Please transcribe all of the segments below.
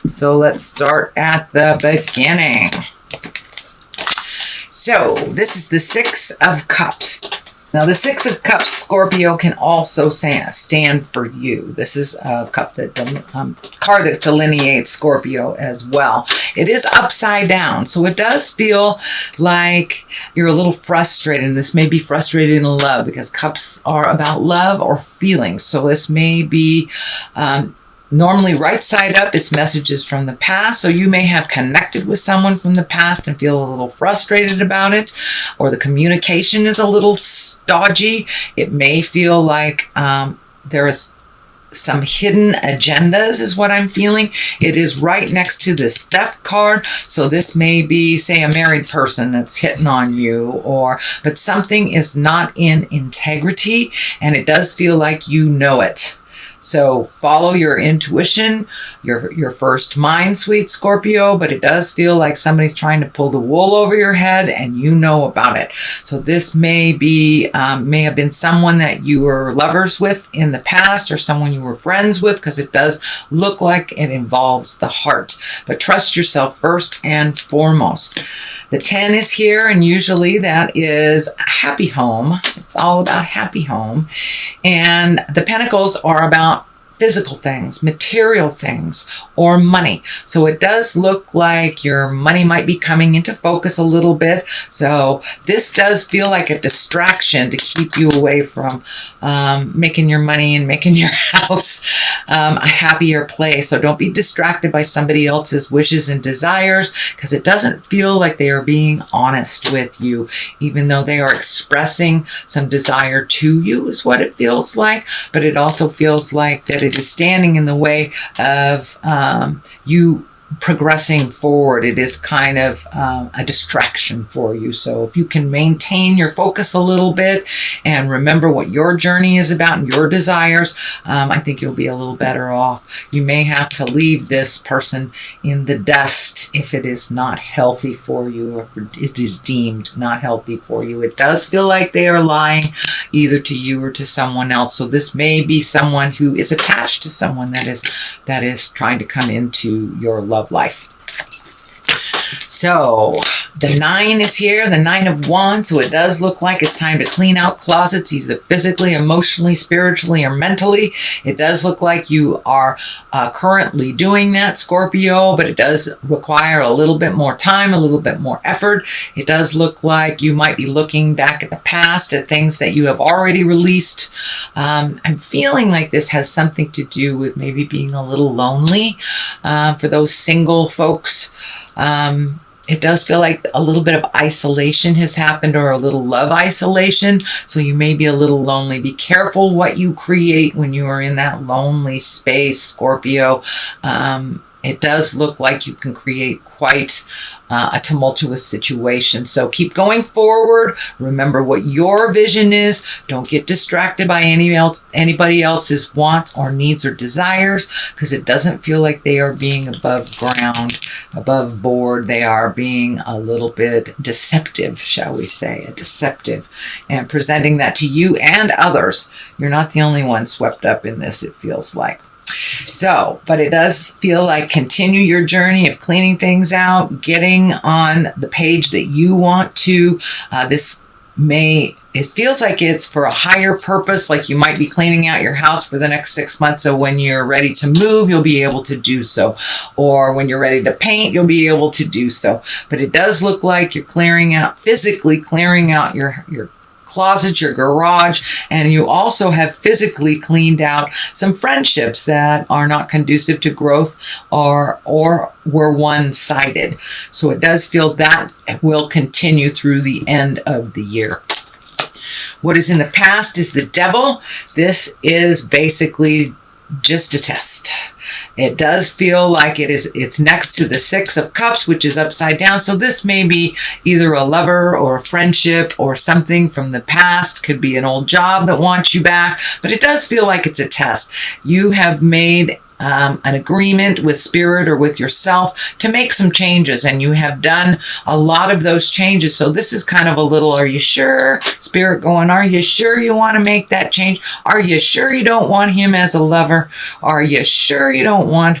So let's start at the beginning. So this is the Six of Cups. Now, the Six of Cups, Scorpio, can also stand for you. This is a card that delineates Scorpio as well. It is upside down, so it does feel like you're a little frustrated. And this may be frustrated in love, because cups are about love or feelings. So this may be normally right side up. It's messages from the past. So you may have connected with someone from the past and feel a little frustrated about it, or the communication is a little dodgy. It may feel like there is some hidden agendas, is what I'm feeling. It is right next to this theft card. So this may be, say, a married person that's hitting on you, but something is not in integrity, and it does feel like you know it. So follow your intuition, your first mind, sweet Scorpio, but it does feel like somebody's trying to pull the wool over your head, and you know about it. So this may have been someone that you were lovers with in the past, or someone you were friends with, because it does look like it involves the heart. But trust yourself first and foremost. The 10 is here, and usually that is a happy home. It's all about happy home. And the Pentacles are about physical things, material things, or money. So it does look like your money might be coming into focus a little bit. So this does feel like a distraction to keep you away from making your money and making your house a happier place. So don't be distracted by somebody else's wishes and desires, because it doesn't feel like they are being honest with you, even though they are expressing some desire to you, is what it feels like. But it also feels like that it is standing in the way of you progressing forward. It is kind of a distraction for you. So if you can maintain your focus a little bit and remember what your journey is about and your desires, I think you'll be a little better off. You may have to leave this person in the dust if it is not healthy for you, or if it is deemed not healthy for you. It does feel like they are lying either to you or to someone else. So this may be someone who is attached to someone that is trying to come into your love life. So the 9 is here, the 9 of Wands. So it does look like it's time to clean out closets, either physically, emotionally, spiritually, or mentally. It does look like you are currently doing that, Scorpio, but it does require a little bit more time, a little bit more effort. It does look like you might be looking back at the past, at things that you have already released. I'm feeling like this has something to do with maybe being a little lonely for those single folks. It does feel like a little bit of isolation has happened, or a little love isolation. So you may be a little lonely. Be careful what you create when you are in that lonely space, Scorpio. It does look like you can create quite a tumultuous situation. So keep going forward. Remember what your vision is. Don't get distracted by anybody else's wants or needs or desires, because it doesn't feel like they are being above ground, above board. They are being a little bit deceptive, shall we say, deceptive, and presenting that to you and others. You're not the only one swept up in this, it feels like. So, but it does feel like continue your journey of cleaning things out, getting on the page that you want to. It feels like it's for a higher purpose, like you might be cleaning out your house for the next 6 months. So when you're ready to move, you'll be able to do so. Or when you're ready to paint, you'll be able to do so. But it does look like you're physically clearing out your closet, your garage, and you also have physically cleaned out some friendships that are not conducive to growth or were one-sided. So it does feel that will continue through the end of the year. What is in the past is the Devil. This is basically just a test. It does feel like it's next to the Six of Cups, which is upside down. So this may be either a lover or a friendship or something from the past. Could be an old job that wants you back, but it does feel like it's a test. You have made an agreement with Spirit or with yourself to make some changes, and you have done a lot of those changes. So this is kind of a little, are you sure? Spirit going, are you sure you want to make that change? Are you sure you don't want him as a lover? Are you sure you don't want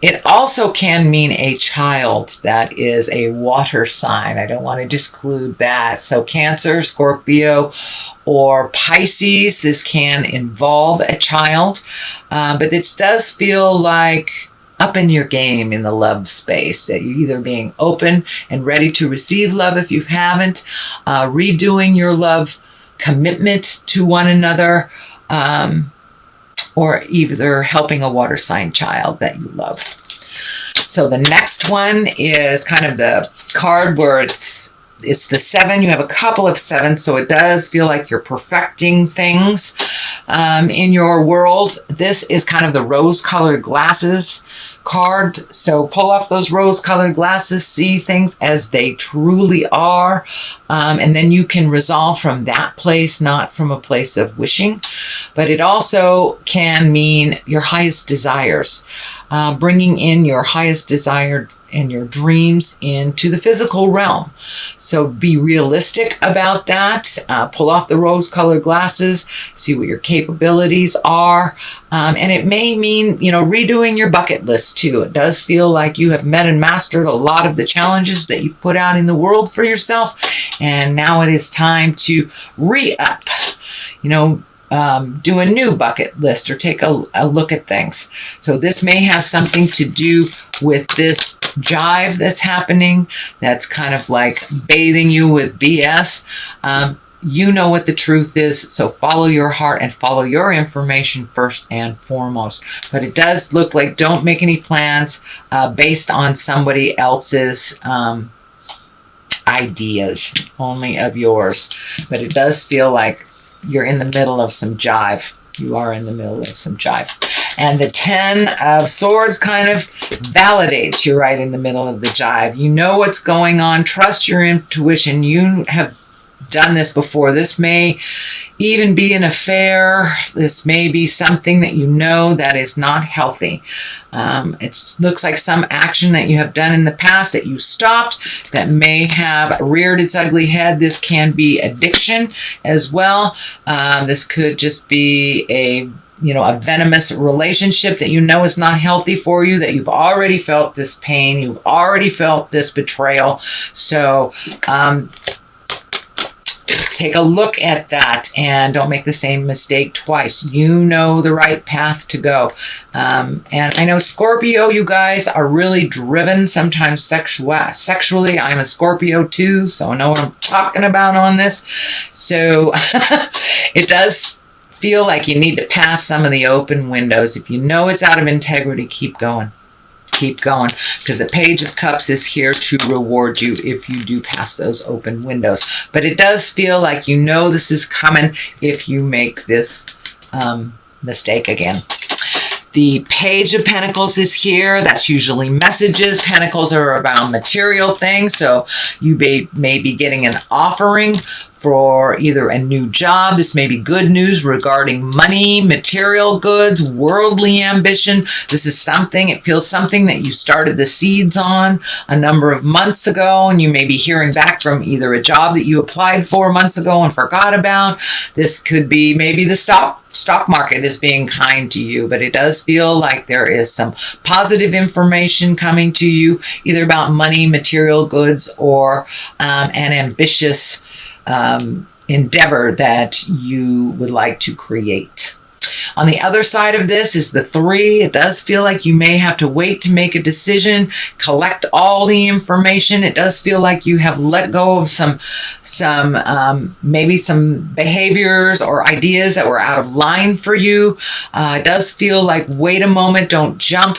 It also can mean a child that is a water sign. I don't want to disclude that. So Cancer, Scorpio, or Pisces, this can involve a child. But it does feel like up in your game in the love space, that you're either being open and ready to receive love if you haven't, redoing your love commitment to one another, or either helping a water sign child that you love. So the next one is kind of the card where it's the 7. You have a couple of 7s, so it does feel like you're perfecting things in your world. This is kind of the rose-colored glasses card. So pull off those rose-colored glasses, see things as they truly are, and then you can resolve from that place, not from a place of wishing. But it also can mean your highest desires, bringing in your highest desire and your dreams into the physical realm. So be realistic about that. Pull off the rose-colored glasses, see what your capabilities are. And it may mean, redoing your bucket list too. It does feel like you have met and mastered a lot of the challenges that you've put out in the world for yourself. And now it is time to re-up, do a new bucket list or take a look at things. So this may have something to do with this jive that's happening, that's kind of like bathing you with BS. You know what the truth is, so follow your heart and follow your information first and foremost. But it does look like don't make any plans based on somebody else's ideas, only of yours. But it does feel like you're in the middle of some jive. You are in the middle of some jive. And the 10 of Swords kind of validates you're right in the middle of the jive. You know what's going on. Trust your intuition. You have done this before. This may even be an affair. This may be something that that is not healthy. It looks like some action that you have done in the past that you stopped that may have reared its ugly head. This can be addiction as well. This could just be a venomous relationship that is not healthy for you, that you've already felt this pain, you've already felt this betrayal. So take a look at that and don't make the same mistake twice. You know the right path to go. And I know Scorpio, you guys are really driven, sometimes sexually. I'm a Scorpio too, so I know what I'm talking about on this. So it does feel like you need to pass some of the open windows. If you know it's out of integrity, keep going. Keep going, because the Page of Cups is here to reward you if you do pass those open windows. But it does feel like this is coming if you make this mistake again. The Page of Pentacles is here. That's usually messages. Pentacles are about material things, so you may be getting an offering for either a new job. This may be good news regarding money, material goods, worldly ambition. This is it feels something that you started the seeds on a number of months ago, and you may be hearing back from either a job that you applied for months ago and forgot about. This could be maybe the stock market is being kind to you, but it does feel like there is some positive information coming to you, either about money, material goods, or an ambitious endeavor that you would like to create. On the other side of this is the 3. It does feel like you may have to wait to make a decision, collect all the information. It does feel like you have let go of maybe some behaviors or ideas that were out of line for you. It does feel like wait a moment, don't jump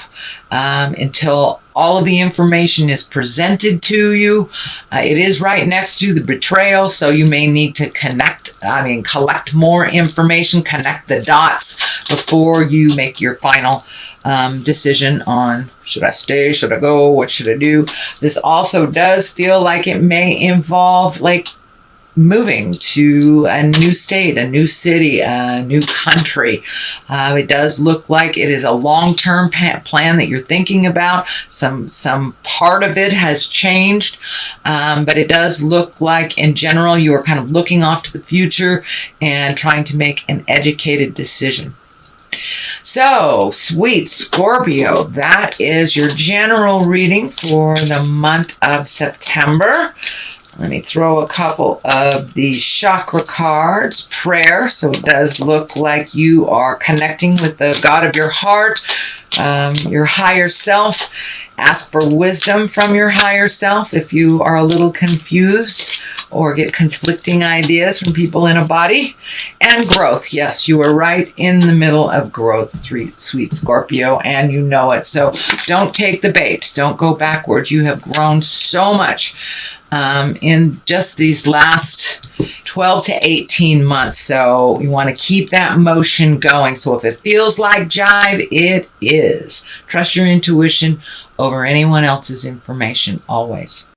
until all of the information is presented to you. It is right next to the betrayal, so you may need to collect more information, connect the dots before you make your final decision on should I stay, should I go, what should I do. This also does feel like it may involve moving to a new state, a new city, a new country. It does look like it is a long-term plan that you're thinking about. Some part of it has changed, but it does look like in general you are kind of looking off to the future and trying to make an educated decision. So, sweet Scorpio, that is your general reading for the month of September. Let me throw a couple of these chakra cards. Prayer. So it does look like you are connecting with the God of your heart, your higher self. Ask for wisdom from your higher self if you are a little confused or get conflicting ideas from people in a body. And growth. Yes, you are right in the middle of growth, sweet Scorpio, and you know it. So don't take the bait. Don't go backwards. You have grown so much in just these last 12 to 18 months. So you want to keep that motion going. So if it feels like jive, it is. Trust your intuition over anyone else's information always.